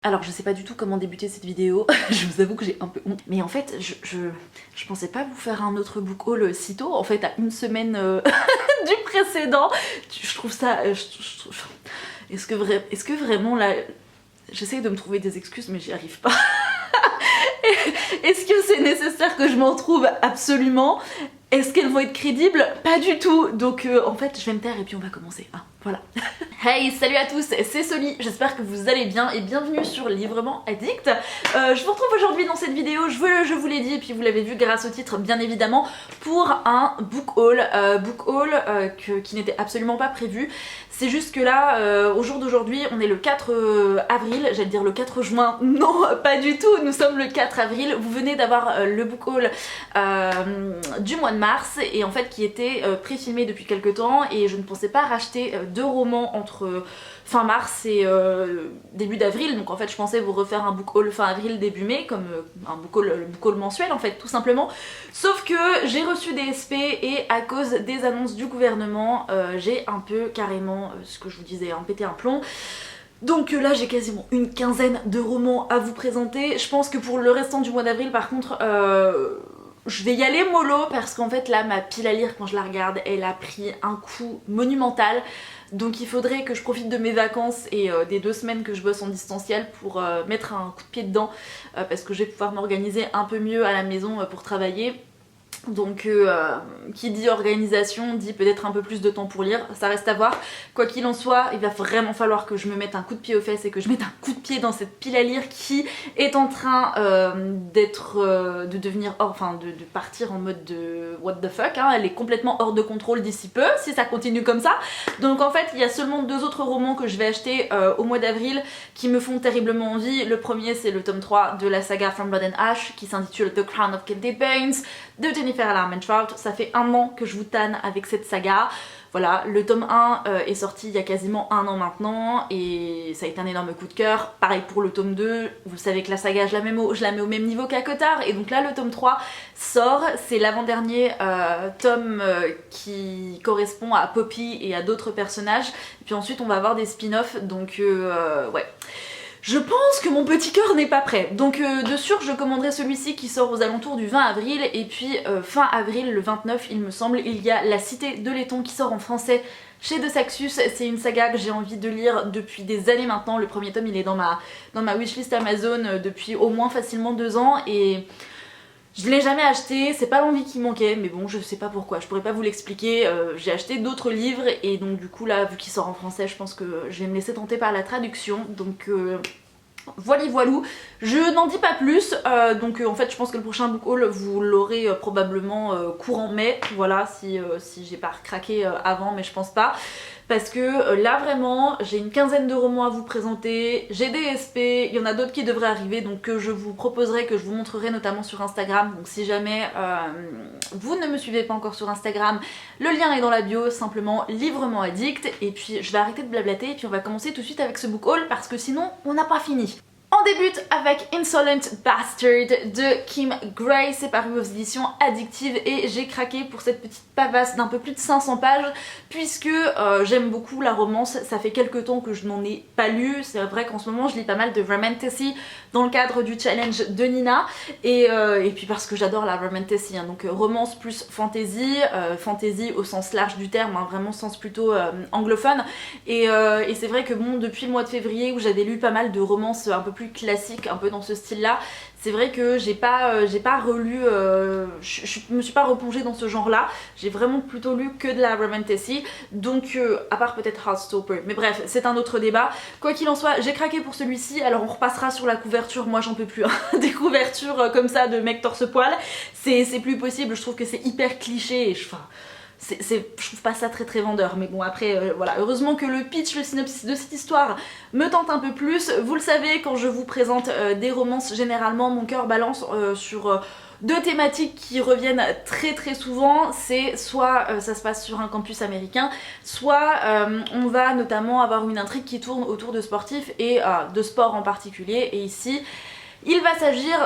Alors je sais pas du tout comment débuter cette vidéo, je vous avoue que j'ai un peu honte. Mais en fait, je pensais pas vous faire un autre book haul si tôt, en fait à une semaine du précédent. Je trouve ça... Est-ce que vraiment là... J'essaye de me trouver des excuses mais j'y arrive pas. Est-ce que c'est nécessaire que je m'en trouve? Absolument. Est-ce qu'elles vont être crédibles? Pas du tout. Donc en fait je vais me taire et puis on va commencer. Ah, voilà. Hey, salut à tous, c'est Soli, j'espère que vous allez bien et bienvenue sur Livrement Addict. Je vous retrouve aujourd'hui dans cette vidéo, je vous l'ai dit et puis vous l'avez vu grâce au titre bien évidemment, pour un book haul, qui n'était absolument pas prévu. C'est juste que là, au jour d'aujourd'hui, on est le 4 avril, j'allais dire le 4 juin, non pas du tout, nous sommes le 4 avril. Vous venez d'avoir le book haul du mois de mars et en fait qui était pré-filmé depuis quelques temps et je ne pensais pas racheter deux romans entre fin mars et début d'avril, donc en fait je pensais vous refaire un book haul fin avril début mai comme un book haul mensuel en fait tout simplement, sauf que j'ai reçu des SP et à cause des annonces du gouvernement j'ai un peu carrément ce que je vous disais, pété un plomb. Donc là j'ai quasiment une quinzaine de romans à vous présenter. Je pense que pour le restant du mois d'avril par contre je vais y aller mollo parce qu'en fait là ma pile à lire quand je la regarde elle a pris un coup monumental. Donc il faudrait que je profite de mes vacances et des 2 semaines que je bosse en distanciel pour mettre un coup de pied dedans parce que je vais pouvoir m'organiser un peu mieux à la maison pour travailler. Donc qui dit organisation dit peut-être un peu plus de temps pour lire, ça reste à voir. Quoi qu'il en soit, il va vraiment falloir que je me mette un coup de pied aux fesses et que je mette un coup de pied dans cette pile à lire qui est en train de devenir de partir en mode de what the fuck, hein. Elle est complètement hors de contrôle d'ici peu si ça continue comme ça. Donc en fait il y a seulement 2 autres romans que je vais acheter au mois d'avril qui me font terriblement envie. Le premier c'est le tome 3 de la saga From Blood and Ash qui s'intitule The Crown of Candy Banes de Jennifer Armentrout. Ça fait 1 an que je vous tanne avec cette saga. Voilà, le tome 1 est sorti il y a quasiment 1 an maintenant et ça a été un énorme coup de cœur. Pareil pour le tome 2, vous savez que la saga je la mets au même niveau qu'Acotar et donc là le tome 3 sort, c'est l'avant-dernier tome qui correspond à Poppy et à d'autres personnages. Et puis ensuite on va avoir des spin-offs donc ouais. Je pense que mon petit cœur n'est pas prêt, donc de sûr je commanderai celui-ci qui sort aux alentours du 20 avril et puis fin avril, le 29 il me semble, il y a La Cité de Laiton qui sort en français chez De Saxus. C'est une saga que j'ai envie de lire depuis des années maintenant. Le premier tome il est dans ma wishlist Amazon depuis au moins facilement 2 ans et je l'ai jamais acheté, c'est pas l'envie qui manquait, mais bon, je sais pas pourquoi, je pourrais pas vous l'expliquer. J'ai acheté d'autres livres et donc du coup là, vu qu'il sort en français, je pense que je vais me laisser tenter par la traduction, donc voilou. Je n'en dis pas plus, donc en fait je pense que le prochain book haul vous l'aurez probablement courant mai, voilà, si j'ai pas craqué avant, mais je pense pas. Parce que là vraiment j'ai une quinzaine de romans à vous présenter, j'ai des SP, il y en a d'autres qui devraient arriver donc que je vous proposerai, que je vous montrerai notamment sur Instagram. Donc si jamais vous ne me suivez pas encore sur Instagram, le lien est dans la bio, simplement Livrement Addict. Et puis je vais arrêter de blablater et puis on va commencer tout de suite avec ce book haul parce que sinon on n'a pas fini. On débute avec Insolent Bastard de Kim Gray, c'est paru aux éditions Addictive et j'ai craqué pour cette petite pavasse d'un peu plus de 500 pages puisque j'aime beaucoup la romance. Ça fait quelques temps que je n'en ai pas lu, c'est vrai qu'en ce moment je lis pas mal de romantasy dans le cadre du challenge de Nina et puis parce que j'adore la romantasy, hein, donc romance plus fantasy, fantasy au sens large du terme, hein, vraiment sens plutôt anglophone et c'est vrai que bon, depuis le mois de février où j'avais lu pas mal de romances un peu plus classique, un peu dans ce style là, c'est vrai que j'ai pas relu, je me suis pas replongée dans ce genre là, j'ai vraiment plutôt lu que de la romantasy, donc à part peut-être Heartstopper, mais bref c'est un autre débat. Quoi qu'il en soit j'ai craqué pour celui-ci, alors on repassera sur la couverture, moi j'en peux plus hein. Des couvertures comme ça de mecs torse-poil, c'est plus possible, je trouve que c'est hyper cliché et je trouve pas ça très vendeur, mais bon après voilà, heureusement que le pitch, le synopsis de cette histoire me tente un peu plus. Vous le savez, quand je vous présente des romances, généralement mon cœur balance sur 2 thématiques qui reviennent très souvent. C'est soit ça se passe sur un campus américain, soit on va notamment avoir une intrigue qui tourne autour de sportifs et de sport en particulier, et ici il va s'agir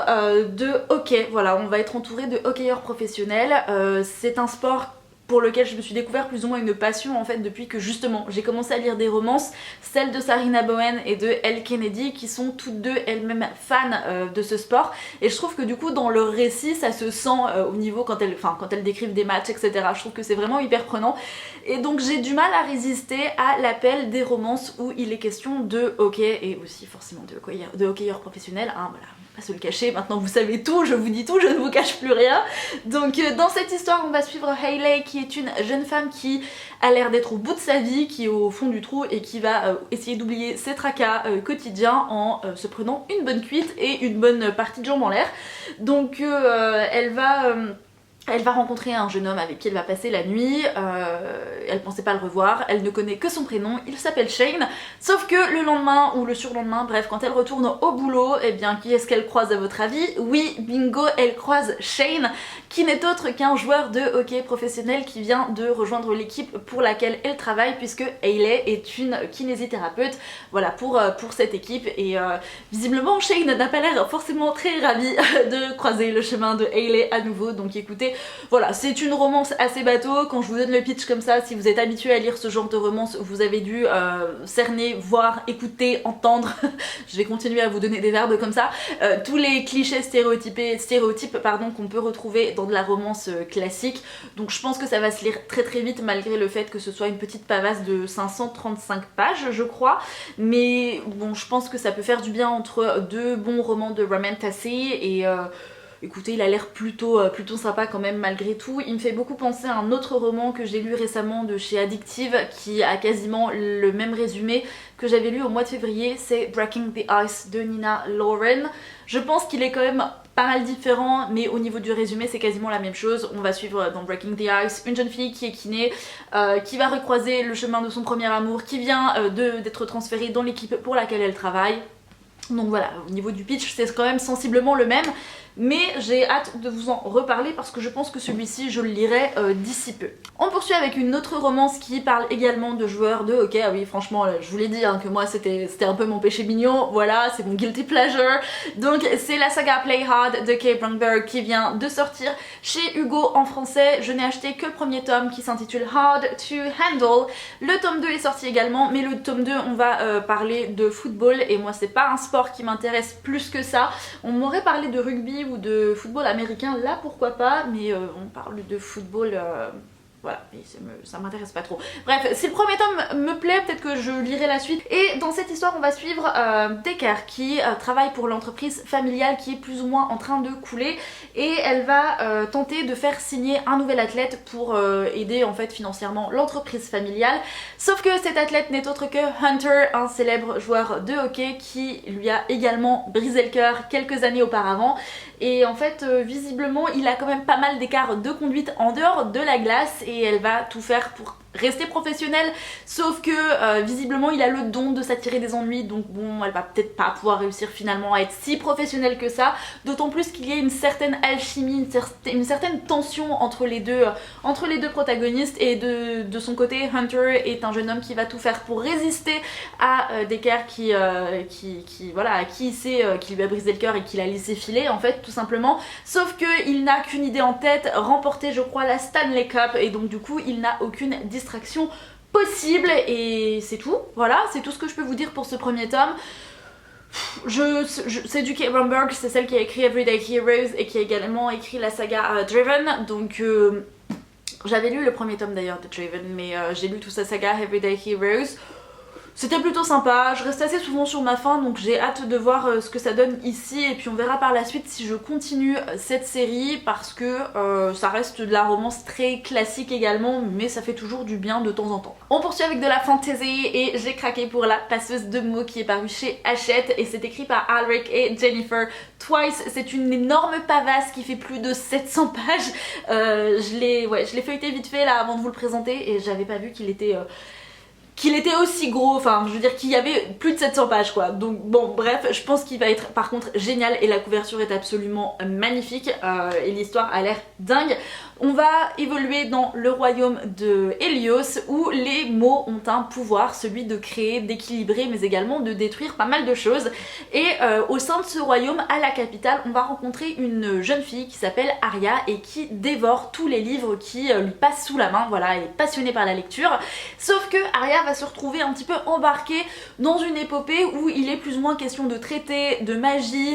de hockey. Voilà, on va être entouré de hockeyeurs professionnels, c'est un sport pour lequel je me suis découvert plus ou moins une passion en fait depuis que justement j'ai commencé à lire des romances, celles de Sarina Bowen et de Elle Kennedy qui sont toutes deux elles-mêmes fans de ce sport, et je trouve que du coup dans leur récit ça se sent au niveau quand elles décrivent des matchs etc. Je trouve que c'est vraiment hyper prenant, et donc j'ai du mal à résister à l'appel des romances où il est question de hockey et aussi forcément de hockeyeurs professionnels, hein, voilà. Pas se le cacher, maintenant vous savez tout, je vous dis tout, je ne vous cache plus rien. Donc dans cette histoire on va suivre Hayley qui est une jeune femme qui a l'air d'être au bout de sa vie, qui est au fond du trou et qui va essayer d'oublier ses tracas quotidiens en se prenant une bonne cuite et une bonne partie de jambes en l'air. Donc elle va rencontrer un jeune homme avec qui elle va passer la nuit, elle pensait pas le revoir, elle ne connaît que son prénom, il s'appelle Shane, sauf que le lendemain ou le surlendemain, bref, quand elle retourne au boulot, eh bien qui est-ce qu'elle croise à votre avis? Oui, bingo, elle croise Shane, qui n'est autre qu'un joueur de hockey professionnel qui vient de rejoindre l'équipe pour laquelle elle travaille, puisque Hayley est une kinésithérapeute, voilà, pour cette équipe, et visiblement Shane n'a pas l'air forcément très ravi de croiser le chemin de Hayley à nouveau, donc écoutez, voilà, c'est une romance assez bateau. Quand je vous donne le pitch comme ça, si vous êtes habitué à lire ce genre de romance, vous avez dû cerner, voir, écouter, entendre, je vais continuer à vous donner des verbes comme ça, tous les clichés stéréotypes qu'on peut retrouver dans de la romance classique. Donc je pense que ça va se lire très très vite malgré le fait que ce soit une petite pavasse de 535 pages je crois, mais bon, je pense que ça peut faire du bien entre deux bons romans de romantasy, et écoutez, il a l'air plutôt sympa quand même malgré tout. Il me fait beaucoup penser à un autre roman que j'ai lu récemment de chez Addictive qui a quasiment le même résumé que j'avais lu au mois de février, c'est Breaking the Ice de Nina Lauren. Je pense qu'il est quand même pas mal différent, mais au niveau du résumé c'est quasiment la même chose. On va suivre dans Breaking the Ice une jeune fille qui est kiné, qui va recroiser le chemin de son premier amour, qui vient d'être transférée dans l'équipe pour laquelle elle travaille. Donc voilà, au niveau du pitch c'est quand même sensiblement le même, mais j'ai hâte de vous en reparler parce que je pense que celui-ci je le lirai d'ici peu. On poursuit avec une autre romance qui parle également de joueurs de hockey. Ah oui, franchement je vous l'ai dit hein, que moi c'était un peu mon péché mignon, voilà, c'est mon guilty pleasure. Donc c'est la saga Play Hard de Kay Brandberg qui vient de sortir chez Hugo en français. Je n'ai acheté que le premier tome qui s'intitule Hard to Handle. Le tome 2 est sorti également, mais le tome 2 on va parler de football, et moi c'est pas un sport qui m'intéresse plus que ça. On m'aurait parlé de rugby ou de football américain, là pourquoi pas, mais on parle de football, voilà, et ça m'intéresse pas trop. Bref, si le premier tome me plaît, peut-être que je lirai la suite. Et dans cette histoire, on va suivre Decker qui travaille pour l'entreprise familiale qui est plus ou moins en train de couler, et elle va tenter de faire signer un nouvel athlète pour aider en fait financièrement l'entreprise familiale. Sauf que cet athlète n'est autre que Hunter, un célèbre joueur de hockey qui lui a également brisé le cœur quelques années auparavant. Et en fait, visiblement, il a quand même pas mal d'écarts de conduite en dehors de la glace, et elle va tout faire pour rester professionnelle, sauf que visiblement il a le don de s'attirer des ennuis, donc bon, elle va peut-être pas pouvoir réussir finalement à être si professionnelle que ça, d'autant plus qu'il y a une certaine alchimie, une certaine tension entre les deux protagonistes, et de son côté Hunter est un jeune homme qui va tout faire pour résister à Decker qui voilà, à qui qui lui a brisé le cœur et qui l'a laissé filer en fait tout simplement, sauf qu'il n'a qu'une idée en tête, remporter je crois la Stanley Cup, et donc du coup il n'a aucune distraction possible, et c'est tout, voilà, c'est tout ce que je peux vous dire pour ce premier tome. C'est du Kay Brandberg, c'est celle qui a écrit Everyday Heroes et qui a également écrit la saga Driven, donc j'avais lu le premier tome d'ailleurs de Driven, mais j'ai lu toute sa saga Everyday Heroes. C'était plutôt sympa, je reste assez souvent sur ma faim, donc j'ai hâte de voir ce que ça donne ici, et puis on verra par la suite si je continue cette série, parce que ça reste de la romance très classique également, mais ça fait toujours du bien de temps en temps. On poursuit avec de la fantasy, et j'ai craqué pour La Passeuse de mots qui est paru chez Hachette, et c'est écrit par Alric et Jennifer Twice. C'est une énorme pavasse qui fait plus de 700 pages. Je l'ai feuilleté vite fait là avant de vous le présenter, et j'avais pas vu qu'il était aussi gros, enfin je veux dire qu'il y avait plus de 700 pages quoi, donc bon bref, je pense qu'il va être par contre génial, et la couverture est absolument magnifique, et l'histoire a l'air dingue. On va évoluer dans le royaume de Hélios où les mots ont un pouvoir, celui de créer, d'équilibrer mais également de détruire pas mal de choses. Et au sein de ce royaume, à la capitale, on va rencontrer une jeune fille qui s'appelle Arya et qui dévore tous les livres qui lui passent sous la main. Voilà, elle est passionnée par la lecture. Sauf que Arya va se retrouver un petit peu embarquée dans une épopée où il est plus ou moins question de traités, de magie,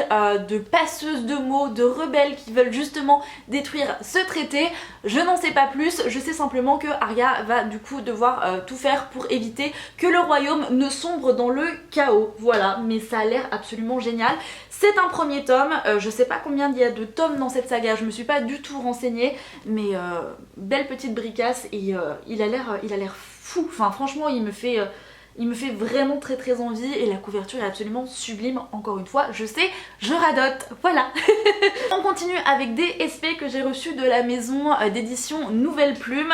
de passeuses de mots, de rebelles qui veulent justement détruire ce traité. Je n'en sais pas plus, je sais simplement que Arya va du coup devoir tout faire pour éviter que le royaume ne sombre dans le chaos. Voilà, mais ça a l'air absolument génial. C'est un premier tome, je sais pas combien il y a de tomes dans cette saga, je me suis pas du tout renseignée, mais belle petite bricasse et il a l'air fou. Enfin franchement il me fait vraiment très envie et la couverture est absolument sublime. Encore une fois, je sais, je radote, voilà. On continue avec des SP que j'ai reçus de la maison d'édition Nouvelle Plume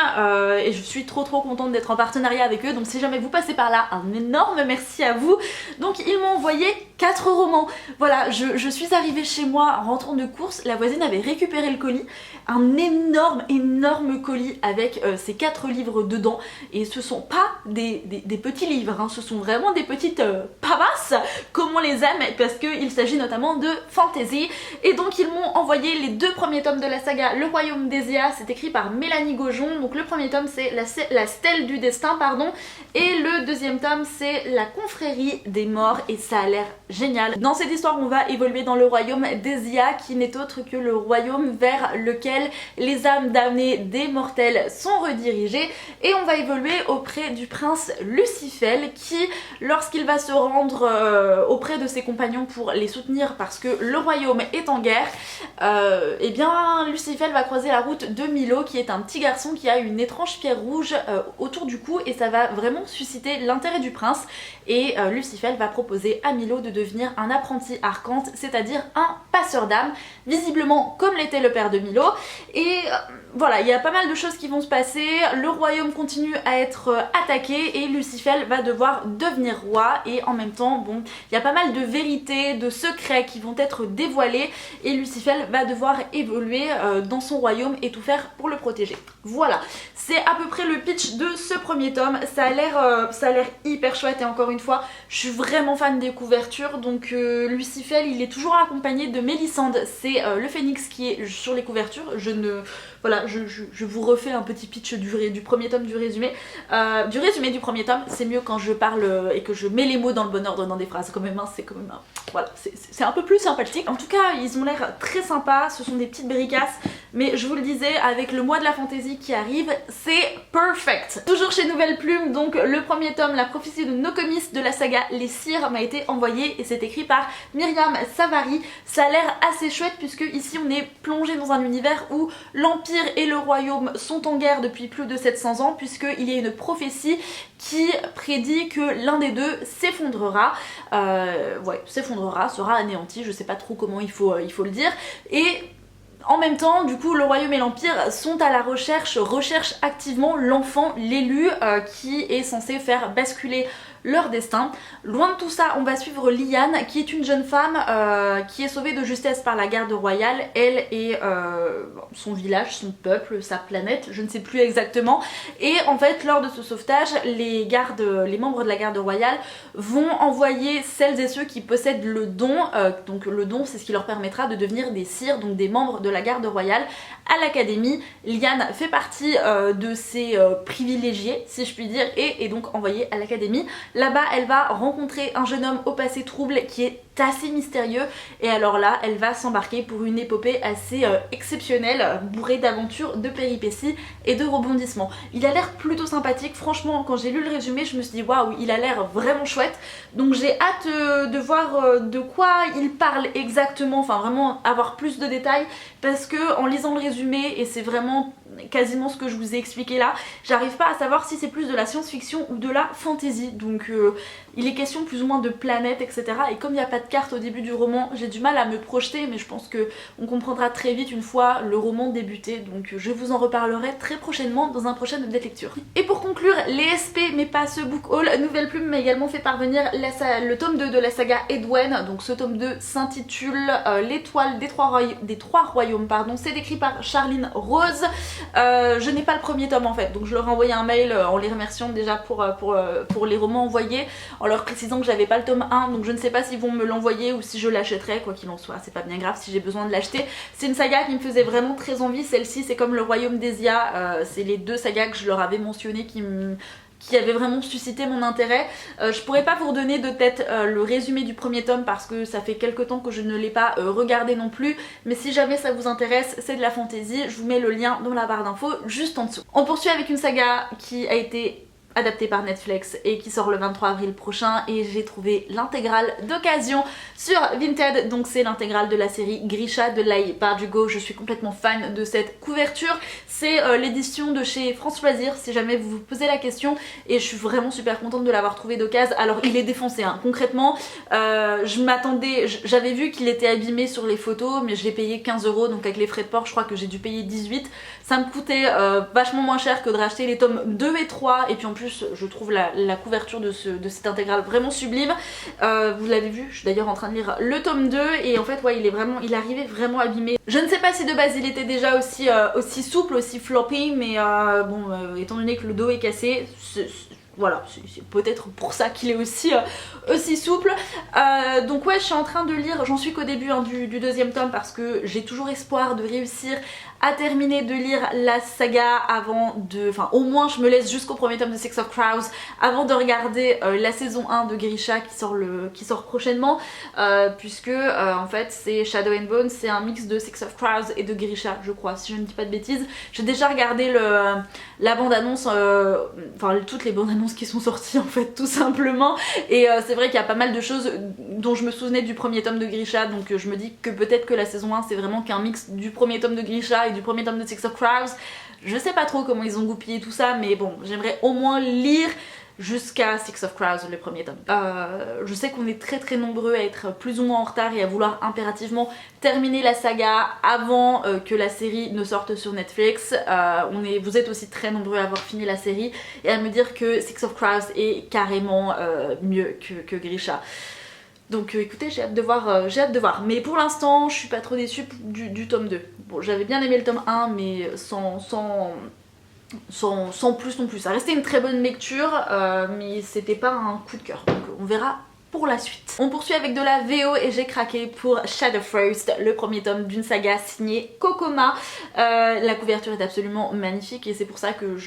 et je suis trop contente d'être en partenariat avec eux, donc si jamais vous passez par là, un énorme merci à vous. Donc ils m'ont envoyé 4 romans. Voilà, je suis arrivée chez moi en rentrant de course, la voisine avait récupéré le colis, un énorme colis avec ces 4 livres dedans et ce sont pas des petits livres. Ce sont vraiment des petites pavasses comme on les aime parce qu'il s'agit notamment de fantasy et donc ils m'ont envoyé les 2 premiers tomes de la saga Le Royaume d'Hésia, c'est écrit par Mélanie Gaujon. Donc le premier tome c'est la Stèle du Destin pardon et le deuxième tome c'est La Confrérie des Morts et ça a l'air génial. Dans cette histoire on va évoluer dans le royaume d'Hésia qui n'est autre que le royaume vers lequel les âmes damnées des mortels sont redirigées et on va évoluer auprès du prince Lucifel qui, lorsqu'il va se rendre auprès de ses compagnons pour les soutenir parce que le royaume est en guerre, et bien Lucifel va croiser la route de Milo qui est un petit garçon qui a une étrange pierre rouge autour du cou et ça va vraiment susciter l'intérêt du prince et Lucifel va proposer à Milo de devenir un apprenti archante, c'est-à-dire un passeur d'âmes, visiblement comme l'était le père de Milo et voilà, il y a pas mal de choses qui vont se passer, le royaume continue à être attaqué et Lucifel va devoir devenir roi et en même temps, bon, il y a pas mal de vérités, de secrets qui vont être dévoilés et Lucifel va devoir évoluer dans son royaume et tout faire pour le protéger. Voilà, c'est à peu près le pitch de ce premier tome, ça a l'air hyper chouette et encore une fois, je suis vraiment fan des couvertures, donc Lucifel il est toujours accompagné de Mélisande, c'est le phénix qui est sur les couvertures, voilà, je vous refais un petit pitch du premier tome du résumé. Du résumé du premier tome, c'est mieux quand je parle et que je mets les mots dans le bon ordre dans des phrases quand même, hein, c'est quand même voilà, c'est un peu plus sympathique. En tout cas, ils ont l'air très sympas, ce sont des petites bricasses, mais je vous le disais, avec le mois de la fantaisie qui arrive, c'est perfect. Toujours chez Nouvelle Plume, donc le premier tome, La prophétie de Nokomis de la saga Les Cires m'a été envoyé et c'est écrit par Myriam Savary. Ça a l'air assez chouette puisque ici on est plongé dans un univers où l'Empire et le Royaume sont en guerre depuis plus de 700 ans puisqu'il y a une prophétie qui prédit que l'un des deux s'effondrera, sera anéanti, je sais pas trop comment il faut le dire, et en même temps, du coup, le royaume et l'empire sont à la recherchent activement l'enfant, l'élu, qui est censé faire basculer leur destin. Loin de tout ça, on va suivre Lyanne, qui est une jeune femme qui est sauvée de justesse par la garde royale. Elle et son village, son peuple, sa planète, je ne sais plus exactement. Et en fait, lors de ce sauvetage, les membres de la garde royale vont envoyer celles et ceux qui possèdent le don. Donc le don, c'est ce qui leur permettra de devenir des sires, donc des membres de la garde royale, à l'académie. Lyanne fait partie de ces privilégiés, si je puis dire, et est donc envoyée à l'académie. Là-bas, elle va rencontrer un jeune homme au passé trouble qui est assez mystérieux et alors là, elle va s'embarquer pour une épopée assez exceptionnelle, bourrée d'aventures, de péripéties et de rebondissements. Il a l'air plutôt sympathique, franchement, quand j'ai lu le résumé, je me suis dit waouh, il a l'air vraiment chouette. Donc j'ai hâte de voir de quoi il parle exactement, enfin vraiment avoir plus de détails parce que en lisant le résumé, et c'est vraiment quasiment ce que je vous ai expliqué là, j'arrive pas à savoir si c'est plus de la science-fiction ou de la fantasy, donc il est question plus ou moins de planètes, etc. Et comme il n'y a pas de carte au début du roman, j'ai du mal à me projeter, mais je pense que on comprendra très vite une fois le roman débuté, donc je vous en reparlerai très prochainement dans un prochain update lecture. Et pour conclure, les SP mais pas ce book haul, Nouvelle Plume m'a également fait parvenir le tome 2 de la saga Edwen. Donc ce tome 2 s'intitule L'étoile des trois royaumes, pardon. C'est écrit par Charline Rose. Je n'ai pas le premier tome en fait, donc je leur ai envoyé un mail en les remerciant déjà pour les romans envoyés, en leur précisant que j'avais pas le tome 1, donc je ne sais pas s'ils vont me l'envoyer ou si je l'achèterai, quoi qu'il en soit, c'est pas bien grave si j'ai besoin de l'acheter. C'est une saga qui me faisait vraiment très envie, celle-ci c'est comme le Royaume d'Esia, c'est les deux sagas que je leur avais mentionné qui avait vraiment suscité mon intérêt. Je pourrais pas vous redonner de tête le résumé du premier tome parce que ça fait quelques temps que je ne l'ai pas regardé non plus, mais si jamais ça vous intéresse, c'est de la fantasy, je vous mets le lien dans la barre d'infos juste en dessous. On poursuit avec une saga qui a été adapté par Netflix et qui sort le 23 avril prochain, et j'ai trouvé l'intégrale d'occasion sur Vinted, donc c'est l'intégrale de la série Grisha de Leigh Bardugo. Je suis complètement fan de cette couverture, c'est l'édition de chez France Loisirs si jamais vous vous posez la question, et je suis vraiment super contente de l'avoir trouvé d'occasion. Alors il est défoncé hein. Concrètement je m'attendais, j'avais vu qu'il était abîmé sur les photos, mais je l'ai payé 15 €, donc avec les frais de port je crois que j'ai dû payer 18. Ça me coûtait vachement moins cher que de racheter les tomes 2 et 3, et puis en plus je trouve la couverture de cette intégrale vraiment sublime. Vous l'avez vu, je suis d'ailleurs en train de lire le tome 2, et en fait ouais il arrivait vraiment abîmé. Je ne sais pas si de base il était déjà aussi souple, aussi floppy, mais étant donné que le dos est cassé, voilà, c'est peut-être pour ça qu'il est aussi souple. Donc ouais, je suis en train de lire, j'en suis qu'au début hein, du deuxième tome, parce que j'ai toujours espoir de réussir à terminer de lire la saga avant de... Enfin au moins je me laisse jusqu'au premier tome de Six of Crows avant de regarder la saison 1 de Grisha qui sort prochainement, puisque en fait c'est Shadow and Bone, c'est un mix de Six of Crows et de Grisha je crois, si je ne dis pas de bêtises. J'ai déjà regardé la bande-annonce, enfin toutes les bandes-annonces qui sont sorties en fait tout simplement, et c'est vrai qu'il y a pas mal de choses dont je me souvenais du premier tome de Grisha, donc je me dis que peut-être que la saison 1 c'est vraiment qu'un mix du premier tome de Grisha et du premier tome de Six of Crows. Je sais pas trop comment ils ont goupillé tout ça, mais bon, j'aimerais au moins lire jusqu'à Six of Crows, le premier tome. Je sais qu'on est très nombreux à être plus ou moins en retard et à vouloir impérativement terminer la saga avant que la série ne sorte sur Netflix. Vous êtes aussi très nombreux à avoir fini la série et à me dire que Six of Crows est carrément mieux que Grisha. Donc écoutez, j'ai hâte de voir, mais pour l'instant je suis pas trop déçue du tome 2. Bon, j'avais bien aimé le tome 1, mais sans plus non plus. Ça restait une très bonne lecture, mais c'était pas un coup de cœur, donc on verra pour la suite. On poursuit avec de la VO et j'ai craqué pour Shadowfrost, le premier tome d'une saga signée Kokoma. La couverture est absolument magnifique et c'est pour ça que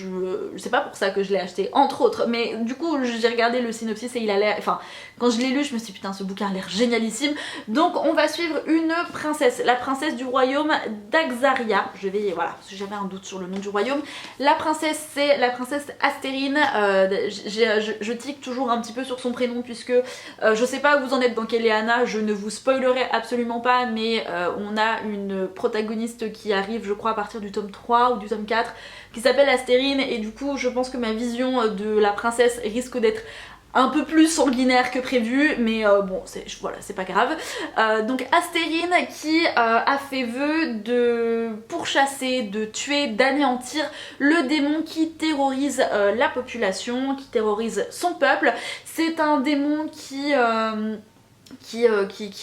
c'est pas pour ça que je l'ai acheté entre autres, mais du coup j'ai regardé le synopsis et il a l'air, enfin quand je l'ai lu je me suis dit putain ce bouquin a l'air génialissime. Donc on va suivre une princesse, la princesse du royaume d'Axaria. Je vais, voilà, si j'avais un doute sur le nom du royaume. La princesse c'est la princesse Astérine. Je tique toujours un petit peu sur son prénom puisque je sais pas où vous en êtes dans Kéléana, je ne vous spoilerai absolument pas, mais on a une protagoniste qui arrive je crois à partir du tome 3 ou du tome 4 qui s'appelle Astérine, et du coup je pense que ma vision de la princesse risque d'être un peu plus sanguinaire que prévu, mais bon voilà, c'est pas grave. Donc Astérine qui a fait vœu de pourchasser, de tuer, d'anéantir le démon qui terrorise la population, qui terrorise son peuple. C'est un démon qui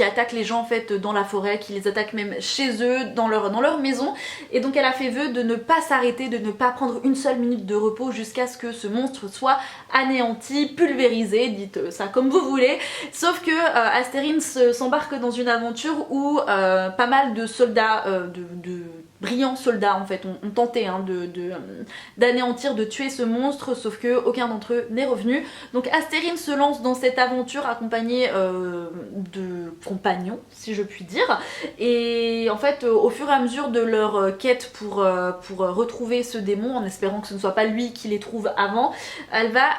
attaque les gens en fait dans la forêt, qui les attaque même chez eux, dans leur maison, et donc elle a fait vœu de ne pas s'arrêter, de ne pas prendre une seule minute de repos jusqu'à ce que ce monstre soit anéanti, pulvérisé, dites ça comme vous voulez. Sauf que Astérine s'embarque dans une aventure où pas mal de soldats, de brillants soldats en fait ont tenté hein, d'anéantir, de tuer ce monstre, sauf que aucun d'entre eux n'est revenu. Donc Astérine se lance dans cette aventure accompagnée de compagnons si je puis dire, et en fait au fur et à mesure de leur quête pour retrouver ce démon, en espérant que ce ne soit pas lui qui les trouve avant, elle va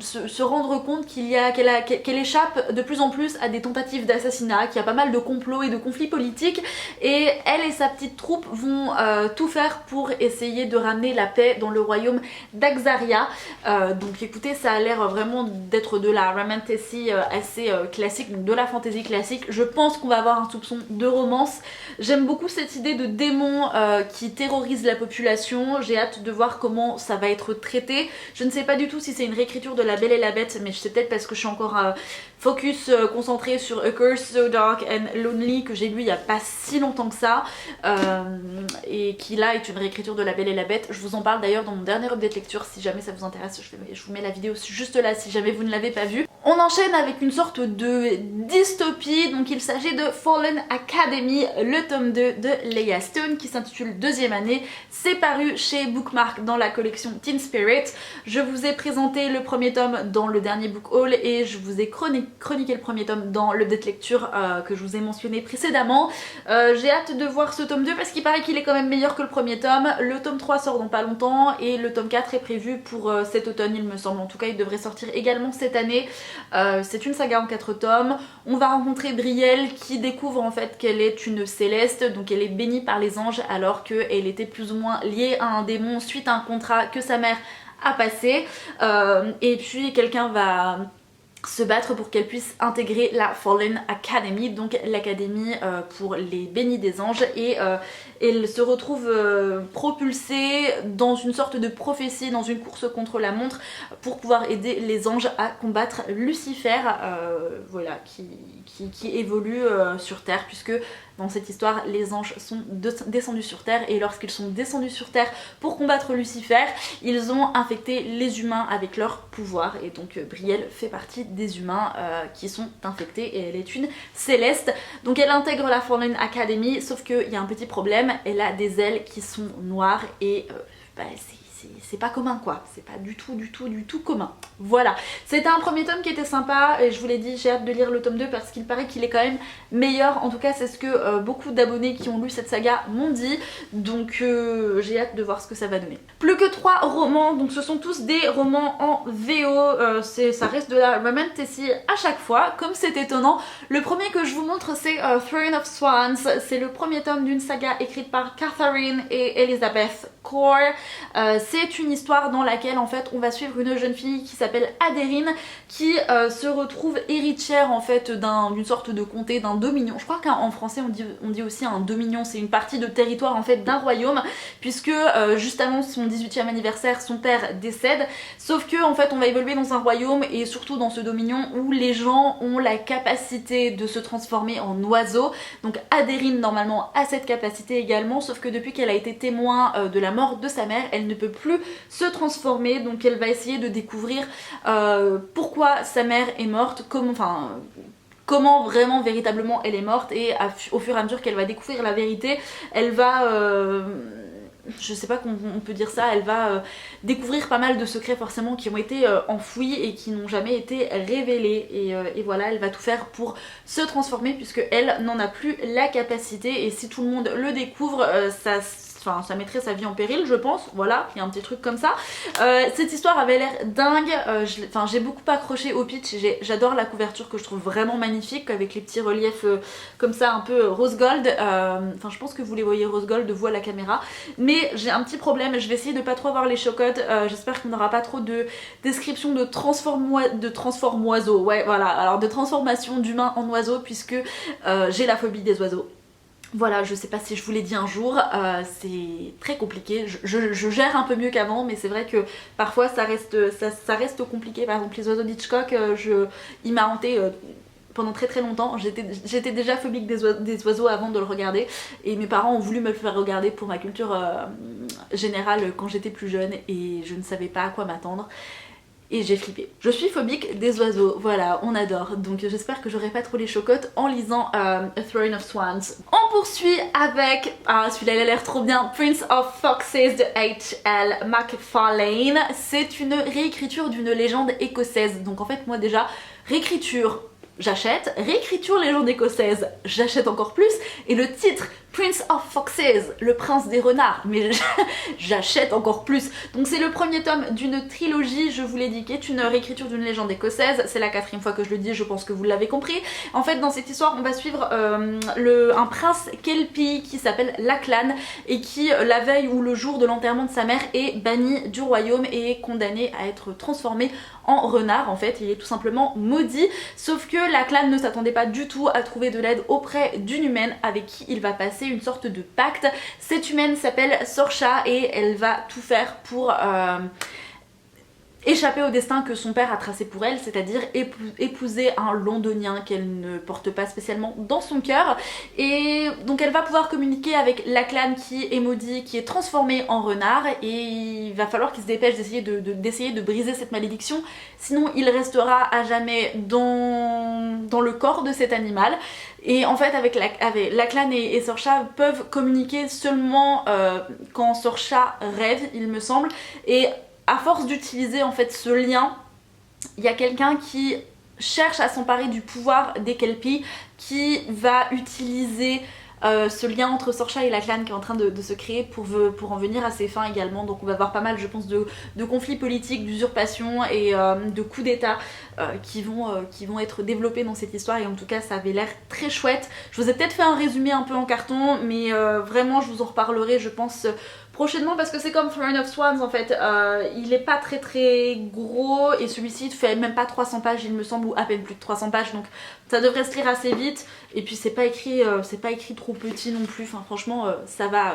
se rendre compte qu'elle échappe de plus en plus à des tentatives d'assassinat, qu'il y a pas mal de complots et de conflits politiques, et elle et sa petite troupe vont tout faire pour essayer de ramener la paix dans le royaume d'Axaria. Donc écoutez, ça a l'air vraiment d'être de la romantasy assez classique, donc de la fantasy classique. Je pense qu'on va avoir un soupçon de romance. J'aime beaucoup cette idée de démon qui terrorise la population. J'ai hâte de voir comment ça va être traité. Je ne sais pas du tout si c'est une réécriture de La Belle et la Bête, mais je sais peut-être parce que je suis encore focus concentré sur A Curse So Dark and Lonely que j'ai lu il n'y a pas si longtemps que ça et qui là est une réécriture de La Belle et la Bête. Je vous en parle d'ailleurs dans mon dernier update lecture si jamais ça vous intéresse. Je vous mets la vidéo juste là si jamais vous ne l'avez pas vue. On enchaîne avec une sorte de dystopie, donc il s'agit de Fallen Academy, le tome 2 de Leah Stone qui s'intitule Deuxième année. C'est paru chez Bookmark dans la collection Teen Spirit. Je vous ai présenté le premier tome dans le dernier book haul et je vous ai chroniqué le premier tome dans l'update lecture que je vous ai mentionné précédemment. J'ai hâte de voir ce tome 2 parce qu'il paraît qu'il est quand même meilleur que le premier tome. Le tome 3 sort dans pas longtemps et le tome 4 est prévu pour cet automne il me semble. En tout cas il devrait sortir également cette année. C'est une saga en 4 tomes. On va rencontrer Brielle qui découvre en fait qu'elle est une céleste, donc elle est bénie par les anges alors qu'elle était plus ou moins liée à un démon suite à un contrat que sa mère a passé. Et puis quelqu'un va se battre pour qu'elle puisse intégrer la Fallen Academy, donc l'académie pour les bénis des anges, et elle se retrouve propulsée dans une sorte de prophétie, dans une course contre la montre pour pouvoir aider les anges à combattre Lucifer, voilà, qui évolue sur Terre, puisque dans cette histoire les anges sont descendus sur Terre et lorsqu'ils sont descendus sur Terre pour combattre Lucifer, ils ont infecté les humains avec leur pouvoir et donc Brielle fait partie des humains qui sont infectés et elle est une céleste. Donc elle intègre la Fallen Academy, sauf qu'il y a un petit problème, elle a des ailes qui sont noires et c'est pas commun quoi, c'est pas du tout commun. Voilà, c'était un premier tome qui était sympa et je vous l'ai dit, j'ai hâte de lire le tome 2 parce qu'il paraît qu'il est quand même meilleur, en tout cas c'est ce que beaucoup d'abonnés qui ont lu cette saga m'ont dit, donc j'ai hâte de voir ce que ça va donner. Plus que 3 romans, donc ce sont tous des romans en VO, ça reste de la romantasy à chaque fois, comme c'est étonnant. Le premier que je vous montre c'est Throne of Swans, c'est le premier tome d'une saga écrite par Catherine et Elizabeth Core. C'est une histoire dans laquelle en fait on va suivre une jeune fille qui s'appelle Adérine qui se retrouve héritière en fait d'une sorte de comté, d'un dominion. Je crois qu'en français on dit aussi un dominion, c'est une partie de territoire en fait d'un royaume, puisque juste avant son 18e anniversaire son père décède, sauf que en fait on va évoluer dans un royaume et surtout dans ce dominion où les gens ont la capacité de se transformer en oiseaux. Donc Adérine normalement a cette capacité également, sauf que depuis qu'elle a été témoin de la mort de sa mère, elle ne peut plus se transformer, donc elle va essayer de découvrir pourquoi sa mère est morte, comment vraiment véritablement elle est morte, et au fur et à mesure qu'elle va découvrir la vérité, elle va je sais pas comment on peut dire ça, elle va découvrir pas mal de secrets forcément qui ont été enfouis et qui n'ont jamais été révélés, et voilà, elle va tout faire pour se transformer puisque elle n'en a plus la capacité, et si tout le monde le découvre, ça mettrait sa vie en péril je pense, voilà, il y a un petit truc comme ça. Cette histoire avait l'air dingue, j'ai beaucoup accroché au pitch, j'adore la couverture que je trouve vraiment magnifique avec les petits reliefs comme ça un peu rose gold, je pense que vous les voyez rose gold vous à la caméra, mais j'ai un petit problème, je vais essayer de pas trop avoir les chocottes, j'espère qu'on n'aura pas trop de description de transforme oiseau, ouais voilà, alors de transformation d'humain en oiseau puisque j'ai la phobie des oiseaux. Voilà, je sais pas si je vous l'ai dit un jour, c'est très compliqué, je gère un peu mieux qu'avant, mais c'est vrai que parfois ça reste compliqué. Par exemple les oiseaux d'Hitchcock, il m'a hanté pendant très longtemps, j'étais déjà phobique des oiseaux avant de le regarder, et mes parents ont voulu me le faire regarder pour ma culture générale quand j'étais plus jeune, et je ne savais pas à quoi m'attendre. Et j'ai flippé. Je suis phobique des oiseaux, voilà, on adore. Donc j'espère que j'aurai pas trop les chocottes en lisant A Throne of Swans. On poursuit avec, celui-là il a l'air trop bien, Prince of Foxes de H.L. MacFarlane. C'est une réécriture d'une légende écossaise. Donc en fait moi déjà, réécriture j'achète, réécriture légende écossaise j'achète encore plus, et le titre Prince of Foxes, le prince des renards, mais j'achète encore plus. Donc c'est le premier tome d'une trilogie, je vous l'ai dit, qui est une réécriture d'une légende écossaise. C'est la 4e fois que je le dis, je pense que vous l'avez compris. En fait, dans cette histoire, on va suivre un prince kelpie qui s'appelle Lachlan et qui, la veille ou le jour de l'enterrement de sa mère, est banni du royaume et est condamné à être transformé en renard. En fait, il est tout simplement maudit, sauf que Lachlan ne s'attendait pas du tout à trouver de l'aide auprès d'une humaine avec qui il va passer une sorte de pacte. Cette humaine s'appelle Sorcha et elle va tout faire pour échapper au destin que son père a tracé pour elle, c'est-à-dire épouser un londonien qu'elle ne porte pas spécialement dans son cœur. Et donc elle va pouvoir communiquer avec Lachlan qui est maudit, qui est transformé en renard, et il va falloir qu'il se dépêche d'essayer de briser cette malédiction, sinon il restera à jamais dans le corps de cet animal. Et en fait avec Lachlan et Sorcha peuvent communiquer seulement quand Sorcha rêve, il me semble, et à force d'utiliser en fait ce lien, il y a quelqu'un qui cherche à s'emparer du pouvoir des Kelpies, qui va utiliser ce lien entre Sorcha et Lachlan qui est en train de se créer pour en venir à ses fins également. Donc on va voir pas mal, je pense, de conflits politiques, d'usurpation et de coups d'état qui vont être développés dans cette histoire, et en tout cas ça avait l'air très chouette. Je vous ai peut-être fait un résumé un peu en carton, mais vraiment je vous en reparlerai je pense prochainement, parce que c'est comme Throne of Swans en fait, il est pas très gros et celui-ci fait même pas 300 pages il me semble, ou à peine plus de 300 pages, donc ça devrait se lire assez vite, et puis c'est pas écrit trop petit non plus, enfin franchement ça va,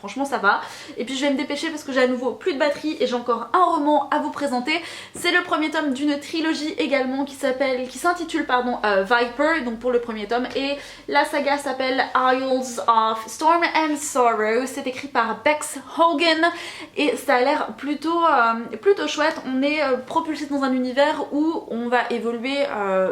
franchement ça va. Et puis je vais me dépêcher parce que j'ai à nouveau plus de batterie et j'ai encore un roman à vous présenter. C'est le premier tome d'une trilogie également qui s'intitule Viper, donc pour le premier tome, et la saga s'appelle Isles of Storm and Sorrow. C'est écrit par Bex Hogan et ça a l'air plutôt chouette. On est propulsé dans un univers où on va évoluer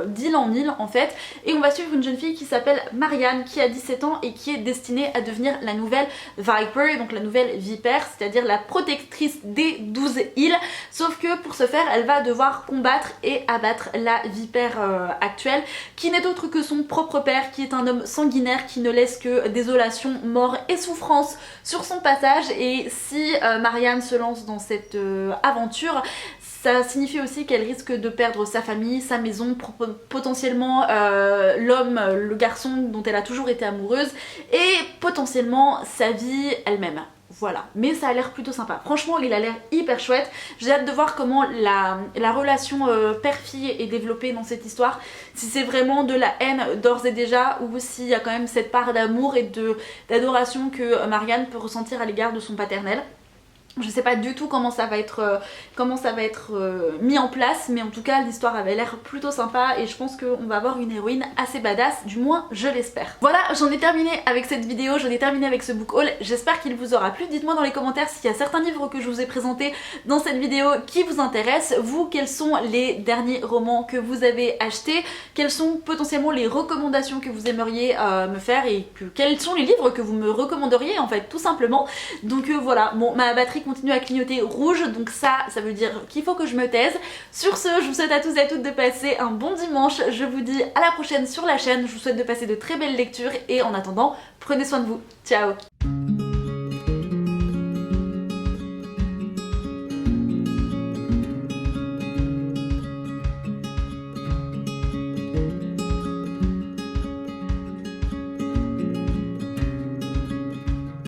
d'île en île en fait, et on va suivre une jeune fille qui s'appelle Marianne, qui a 17 ans et qui est destinée à devenir la nouvelle Viper, donc la nouvelle vipère, c'est-à-dire la protectrice des 12 îles. Sauf que pour ce faire, elle va devoir combattre et abattre la vipère actuelle, qui n'est autre que son propre père, qui est un homme sanguinaire qui ne laisse que désolation, mort et souffrance sur son passage. Et si Marianne se lance dans cette aventure, ça signifie aussi qu'elle risque de perdre sa famille, sa maison, potentiellement le garçon dont elle a toujours été amoureuse, et potentiellement sa vie elle-même. Voilà, mais ça a l'air plutôt sympa. Franchement, il a l'air hyper chouette. J'ai hâte de voir comment la relation père-fille est développée dans cette histoire. Si c'est vraiment de la haine d'ores et déjà, ou s'il y a quand même cette part d'amour et d'adoration que Marianne peut ressentir à l'égard de son paternel. Je sais pas du tout comment ça va être mis en place, mais en tout cas l'histoire avait l'air plutôt sympa et je pense qu'on va avoir une héroïne assez badass, du moins je l'espère. Voilà, j'en ai terminé avec cette vidéo, j'en ai terminé avec ce book haul, j'espère qu'il vous aura plu. Dites-moi dans les commentaires s'il y a certains livres que je vous ai présentés dans cette vidéo qui vous intéressent. Vous, quels sont les derniers romans que vous avez achetés? Quelles sont potentiellement les recommandations que vous aimeriez me faire, et quels sont les livres que vous me recommanderiez en fait, tout simplement. Donc voilà, bon, ma batterie continue à clignoter rouge, donc ça veut dire qu'il faut que je me taise. Sur ce, je vous souhaite à tous et à toutes de passer un bon dimanche, je vous dis à la prochaine sur la chaîne, je vous souhaite de passer de très belles lectures et en attendant, prenez soin de vous, ciao.